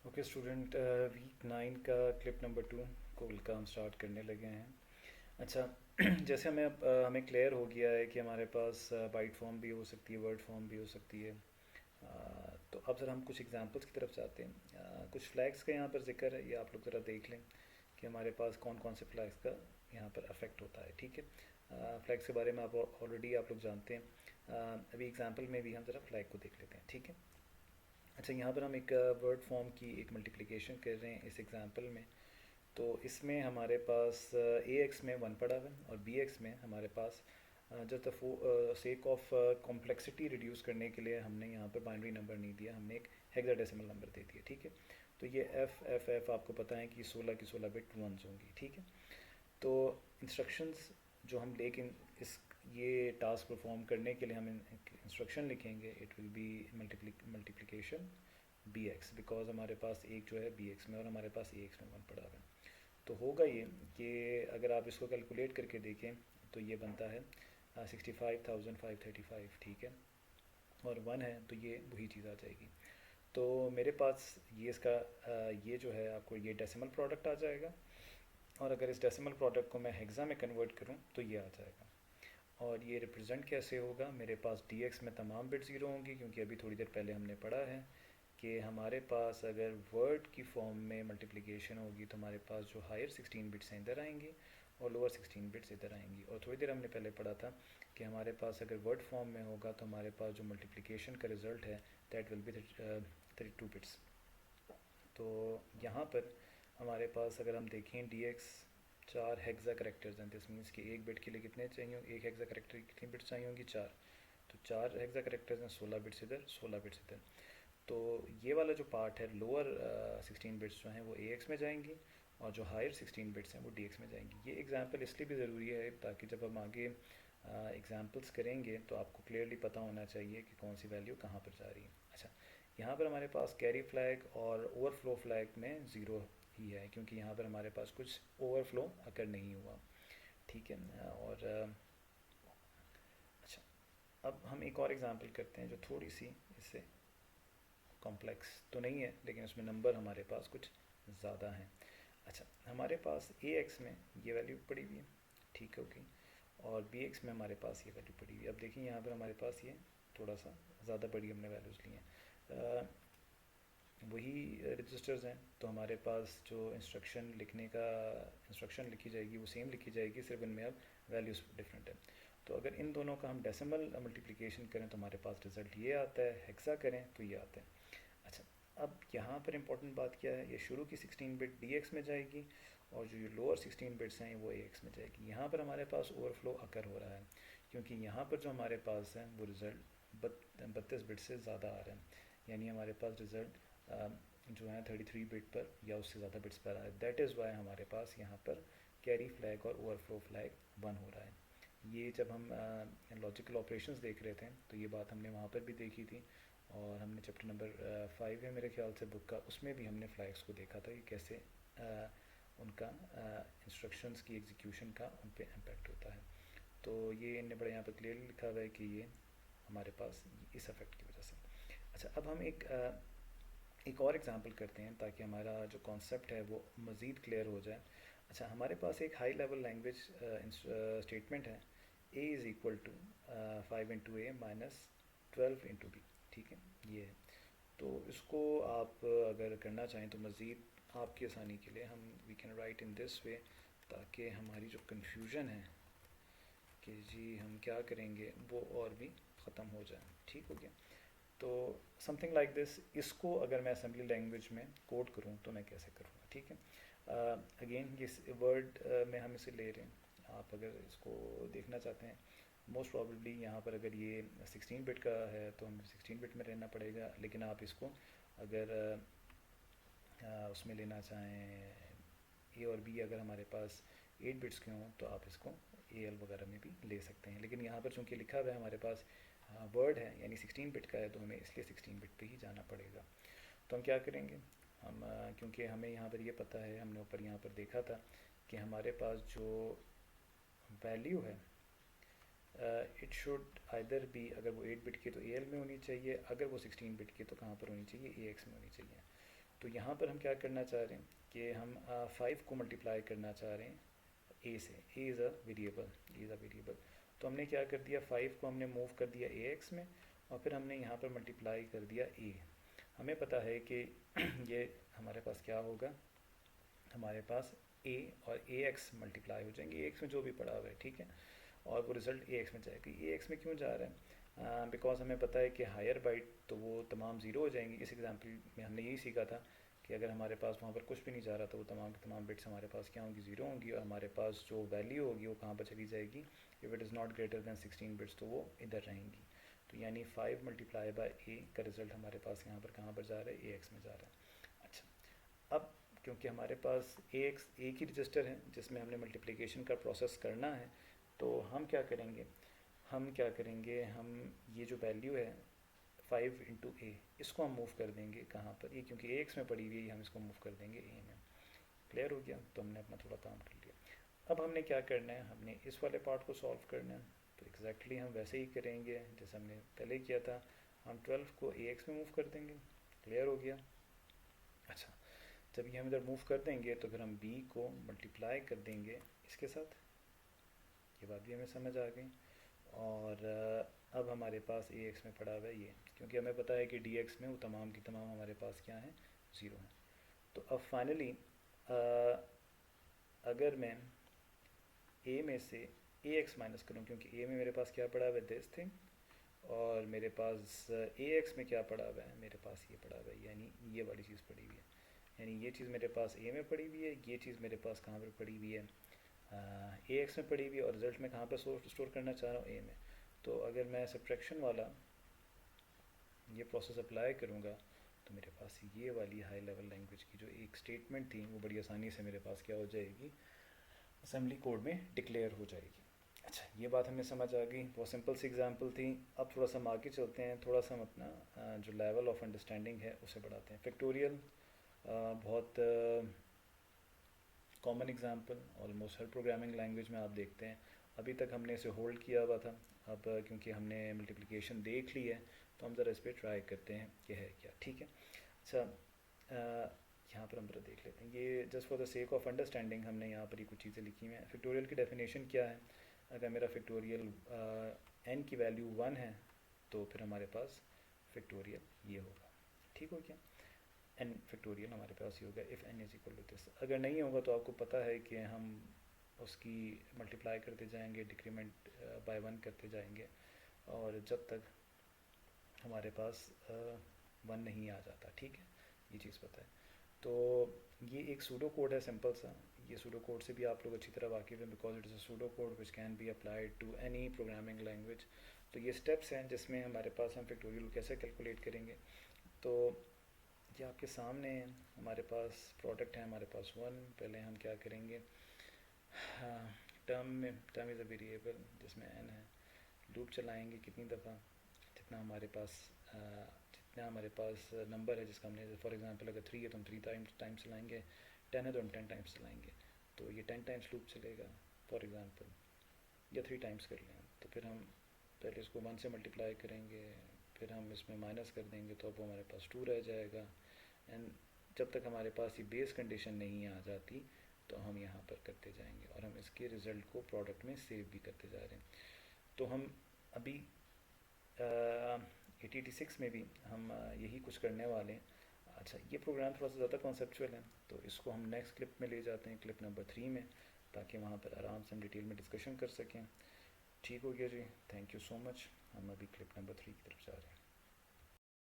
Okay student, week 9 का clip number 2 को का हम स्टार्ट करने लगे हैं। अच्छा जैसे हमें क्लियर हो गया है कि हमारे पास बाइट फॉर्म भी हो सकती है, वर्ड फॉर्म भी हो सकती है। तो अब ज़रा हम कुछ एग्जांपल्स की तरफ जाते हैं। कुछ फ्लैग्स का यहाँ पर जिक्र है, ये आप लोग ज़रा देख लें कि हमारे पास कौन कौन से फ्लैग्स का यहाँ पर अफेक्ट होता है। ठीक है, फ्लैग्स के बारे में आप ऑलरेडी आप लोग जानते हैं। अभी एग्जांपल में भी हम ज़रा फ्लैग को देख लेते हैं। ठीक है। अच्छा, यहाँ पर हम एक वर्ड फॉर्म की एक मल्टीप्लिकेशन कर रहे हैं इस एग्जांपल में। तो इसमें हमारे पास ए एक्स में 1 पड़ा हुआ है और बी एक्स में हमारे पास just sake of complexity reduce करने के लिए हमने यहाँ पर बाइनरी नंबर नहीं दिया, हमने एक हेक्साडेसिमल नंबर दे दिया। ठीक है। तो ये एफ एफ एफ आपको पता है कि 16 की 16 बिट वंस होंगी। ठीक है। तो इंस्ट्रक्शंस जो हम लेकिन इस ये टास्क परफॉर्म करने के लिए हम इंस्ट्रक्शन लिखेंगे, it will be multiplication B X, because हमारे पास एक जो है बी एक्स में और हमारे पास ए एक्स में 1 पड़ा हुआ है। तो होगा ये कि अगर आप इसको कैलकुलेट करके देखें तो ये बनता है 65,535। ठीक है। और 1 है तो ये वही चीज़ आ जाएगी। तो मेरे पास ये इसका ये जो है आपको ये डेसिमल प्रोडक्ट आ जाएगा। और अगर इस डेसिमल प्रोडक्ट को मैं हेक्सा में कन्वर्ट करूँ तो ये आ जाएगा। और ये रिप्रेजेंट कैसे होगा, मेरे पास डी एक्स में तमाम बिट ज़ीरो होंगी, क्योंकि अभी थोड़ी देर पहले हमने पढ़ा है कि हमारे पास अगर वर्ड की फॉर्म में मल्टीप्लिकेशन होगी तो हमारे पास जो हायर 16 बिट्स हैं इधर आएंगी और लोअर 16 बिट्स इधर आएंगी। और थोड़ी देर हमने पहले पढ़ा था कि हमारे पास अगर वर्ड फॉर्म में होगा तो हमारे पास जो मल्टीप्लिकेशन का रिज़ल्ट है दैट विल बी 32 बिट्स। तो यहाँ पर हमारे पास अगर हम देखें डी एक्स 4 हेक्सा करेक्टर्स हैं, दिस मीन्स कि एक बिट के लिए कितने चाहिए होंगे, एक हेक्सा करेक्टर की कितनी बिट्स चाहिए होंगी, 4। तो 4 हेक्सा करेक्टर्स हैं, 16 बिट्स इधर 16 बिट्स इधर। तो ये वाला जो पार्ट है लोअर 16 बिट्स जो हैं वो ए एक्स में जाएंगी और जो हायर 16 बिट्स हैं वो डी एक्स में जाएंगी। ये एग्जांपल इसलिए भी ज़रूरी है ताकि जब हम आगे एग्जांपल्स करेंगे तो आपको क्लियरली पता होना चाहिए कि कौन सी वैल्यू कहाँ पर जा रही है। अच्छा, यहाँ पर हमारे पास कैरी फ्लैग और ओवरफ्लो फ्लैग में ज़ीरो ही है, क्योंकि यहाँ पर हमारे पास कुछ ओवरफ्लो अकर नहीं हुआ। ठीक है। और अच्छा, अब हम एक और एग्जांपल करते हैं जो थोड़ी सी इससे कॉम्प्लेक्स तो नहीं है, लेकिन उसमें नंबर हमारे पास कुछ ज़्यादा हैं। अच्छा, हमारे पास ए एक्स में ये वैल्यू पड़ी हुई है, ठीक है, ओके। और बी एक्स में हमारे पास ये वैल्यू पड़ी हुई है। अब देखिए यहाँ पर हमारे पास ये थोड़ा सा ज़्यादा बड़ी हमने वैल्यूज़ ली हैं। वही रजिस्टर्स हैं, तो हमारे पास जो इंस्ट्रक्शन लिखी जाएगी वो सेम लिखी जाएगी, सिर्फ इनमें अब वैल्यूज़ डिफरेंट है। तो अगर इन दोनों का हम डेसिमल मल्टीप्लिकेशन करें तो हमारे पास रिज़ल्ट ये आता है, हेक्सा करें तो ये आता है। अच्छा, अब यहाँ पर इंपॉर्टेंट बात क्या है, ये शुरू की 16 बिट डी एक्स में जाएगी और जो ये लोअर 16 बिट्स हैं वो ए एक्स में जाएगी। यहाँ पर हमारे पास ओवरफ्लो अकर हो रहा है, क्योंकि यहाँ पर जो हमारे पास है वो रिज़ल्ट 32 बिट से ज़्यादा आ रहा है, यानी हमारे पास रिज़ल्ट जो है 33 बिट पर या उससे ज़्यादा बिट्स पर आ रहा है। दैट इज़ वाई हमारे पास यहाँ पर कैरी फ्लैग और ओवरफ्लो फ्लैग 1 हो रहा है। ये जब हम लॉजिकल ऑपरेशंस देख रहे थे तो ये बात हमने वहाँ पर भी देखी थी, और हमने चैप्टर नंबर 5 है मेरे ख्याल से बुक का, उसमें भी हमने फ्लैग्स को देखा था कि कैसे उनका इंस्ट्रक्शंस की एग्जीक्यूशन का उन पर इम्पेक्ट होता है। तो ये इन्हें बड़ा यहाँ पर क्लियरली लिखा हुआ है कि ये हमारे पास इस अफेक्ट की वजह से। अच्छा, अब हम एक और एग्जांपल करते हैं ताकि हमारा जो कॉन्सेप्ट है वो मज़ीद क्लियर हो जाए। अच्छा, हमारे पास एक हाई लेवल लैंग्वेज स्टेटमेंट है, a is equal to 5 into a minus 12 into B. ठीक है, ये है। तो इसको आप अगर करना चाहें तो मज़ीद आपकी आसानी के लिए हम we can write in this way, ताकि हमारी जो कन्फ्यूजन है कि जी हम क्या करेंगे वो और भी ख़त्म हो जाए। ठीक हो गया। तो समथिंग लाइक दिस, इसको अगर मैं असेंबली लैंग्वेज में कोड करूँ तो मैं कैसे करूँगा। ठीक है। अगेन इस वर्ड में हम इसे ले रहे हैं, आप अगर इसको देखना चाहते हैं मोस्ट प्रॉबेबली यहाँ पर अगर ये 16 बिट का है तो हमें 16 बिट में रहना पड़ेगा, लेकिन आप इसको अगर उसमें लेना चाहें ए और बी, अगर हमारे पास 8 बिट्स के हों तो आप इसको ए एल वगैरह में भी ले सकते हैं। लेकिन यहाँ पर चूँकि लिखा हुआ है हमारे पास वर्ड है यानी 16 बिट का है, तो हमें इसलिए 16 बिट पे ही जाना पड़ेगा। तो हम क्या करेंगे, हम क्योंकि हमें यहाँ पर ये पता है, हमने ऊपर यहाँ पर देखा था कि हमारे पास जो वैल्यू है इट शुड आइदर बी, अगर वो 8 बिट की तो ए एल में होनी चाहिए, अगर वो 16 बिट की तो कहाँ पर होनी चाहिए, ए एक्स में होनी चाहिए। तो यहाँ पर हम क्या करना चाह रहे हैं कि हम 5 को मल्टीप्लाई करना चाह रहे हैं ए से। A is a variable. तो हमने क्या कर दिया, 5 को हमने मूव कर दिया ए एक्स में, और फिर हमने यहाँ पर मल्टीप्लाई कर दिया ए। हमें पता है कि ये हमारे पास क्या होगा, हमारे पास ए और ए एक्स मल्टीप्लाई हो जाएंगे, ए एक्स में जो भी पड़ा हुआ है, ठीक है, और वो रिज़ल्ट ए एक्स में जाएगा। ए एक्स में क्यों जा रहा है, बिकॉज हमें पता है कि हायर बाइट तो वो तमाम ज़ीरो हो जाएंगी। इस एग्जांपल में हमने यही सीखा था कि अगर हमारे पास वहाँ पर कुछ भी नहीं जा रहा तो वो तमाम की तमाम बिट्स हमारे पास क्या होंगी, ज़ीरो होंगी, और हमारे पास जो वैल्यू होगी वो कहाँ पर चली जाएगी, if it is not greater than 16 bits तो वो इधर रहेंगी। तो यानी 5 मल्टीप्लाई बाय ए का रिज़ल्ट हमारे पास यहाँ पर कहाँ पर जा रहा है, ए एक्स में जा रहा है। अच्छा, अब क्योंकि हमारे पास ए एक्स एक ही रजिस्टर है जिसमें हमने मल्टीप्लिकेशन का प्रोसेस करना है, तो हम क्या करेंगे, हम ये जो वैल्यू है 5 इंटू ए, इसको हम मूव कर देंगे कहाँ पर, ये क्योंकि ए एक्स में पड़ी हुई है, हम इसको मूव कर देंगे ए में। क्लियर हो गया, तो हमने अपना थोड़ा काम कर लिया। अब हमने क्या करना है, हमने इस वाले पार्ट को सॉल्व करना है। तो एग्जैक्टली हम वैसे ही करेंगे जैसे हमने पहले किया था, हम 12 को ए एक्स में मूव कर देंगे। क्लियर हो गया। अच्छा, जब ये हम इधर मूव कर देंगे तो फिर हम बी को मल्टीप्लाई कर देंगे इसके साथ, ये बात भी हमें समझ आ गई। और अब हमारे पास ए एक्स में पड़ा हुआ है ये, क्योंकि हमें पता है कि डी एक्स में वो तमाम की तमाम हमारे पास क्या है, ज़ीरो है। तो अब फाइनली अगर मैं ए में से ए एक्स माइनस करूँ, क्योंकि ए में मेरे पास क्या पड़ा हुआ है, दिस थिंग, और मेरे पास ए एक्स में क्या पड़ा हुआ है, मेरे पास ये पड़ा हुआ है, यानी ये वाली चीज़ पड़ी हुई है। यानी ये चीज़ मेरे पास ए में पड़ी हुई है, ये चीज़ मेरे पास कहाँ पर पड़ी हुई है, ए एक्स में पड़ी हुई है, और रिज़ल्ट में कहाँ पर स्टोर करना चाह रहा हूँ, ए में। तो अगर मैं सब्ट्रैक्शन वाला ये प्रोसेस अप्लाई करूँगा तो मेरे पास ये वाली हाई लेवल लैंग्वेज की जो एक स्टेटमेंट थी वो बड़ी आसानी से मेरे पास क्या हो जाएगी, असेंबली कोड में डिक्लेयर हो जाएगी। अच्छा, ये बात हमें समझ आ गई, बहुत सिंपल सी एग्जांपल थी। अब थोड़ा सा हम आगे चलते हैं, थोड़ा सा हम अपना जो लेवल ऑफ अंडरस्टैंडिंग है उसे बढ़ाते हैं। फैक्टोरियल बहुत कॉमन एग्जांपल, ऑलमोस्ट हर प्रोग्रामिंग लैंग्वेज में आप देखते हैं। अभी तक हमने इसे होल्ड किया हुआ था, अब क्योंकि हमने मल्टीप्लिकेशन देख ली है तो हम ज़रा इस पर ट्राई करते हैं कि है क्या, ठीक है। अच्छा, यहाँ पर हम ज़रा देख लेते हैं, ये just for the sake of understanding हमने यहाँ पर ही कुछ चीज़ें लिखी हुई हैं। फैक्टोरियल की डेफिनेशन क्या है, अगर मेरा फैक्टोरियल n की वैल्यू 1 है तो फिर हमारे पास फैक्टोरियल ये होगा, ठीक हो गया। n फैक्टोरियल हमारे पास ये होगा if n is equal to this. अगर नहीं होगा तो आपको पता है कि हम उसकी मल्टीप्लाई करते जाएंगे, डिक्रीमेंट बाय 1 करते जाएंगे, और जब तक हमारे पास 1 नहीं आ जाता, ठीक है, ये चीज़ पता है। तो ये एक सूडो कोड है सिंपल सा, ये सूडो कोड से भी आप लोग अच्छी तरह वाकिफ़ हैं, because it is a pseudo code which can be applied to any programming language. तो ये स्टेप्स हैं जिसमें हमारे पास हम फैक्टोरियल कैसे कैलकुलेट करेंगे। तो ये आपके सामने है, हमारे पास प्रोडक्ट है, हमारे पास 1, पहले हम क्या करेंगे, टर्म इज़ अ वेरिएबल जिसमें n है, लूप चलाएंगे कितनी दफ़ा, जितना हमारे पास नंबर है जिसका हमने, फॉर एग्जांपल अगर 3 है तो हम 3 टाइम्स चलाएंगे, 10 है तो हम 10 टाइम्स चलाएंगे, तो ये 10 टाइम्स लूप चलेगा फॉर एग्जांपल, या 3 टाइम्स कर लें। तो फिर हम पहले इसको 1 से मल्टीप्लाई करेंगे, फिर हम इसमें माइनस कर देंगे तो अब हमारे पास 2 रह जाएगा, एंड जब तक हमारे पास ये बेस कंडीशन नहीं आ जाती तो हम यहाँ पर करते जाएंगे, और हम इसके रिज़ल्ट को प्रोडक्ट में सेव भी करते जा रहे हैं। तो हम अभी 86 में भी हम यही कुछ करने वाले हैं। अच्छा, ये प्रोग्राम थोड़ा सा ज़्यादा कॉन्सेप्चुअल है, तो इसको हम नेक्स्ट क्लिप में ले जाते हैं, क्लिप नंबर 3 में, ताकि वहाँ पर आराम से हम डिटेल में डिस्कशन कर सकें। ठीक हो गया जी, थैंक यू सो मच। हम अभी क्लिप नंबर 3 की तरफ जा रहे हैं।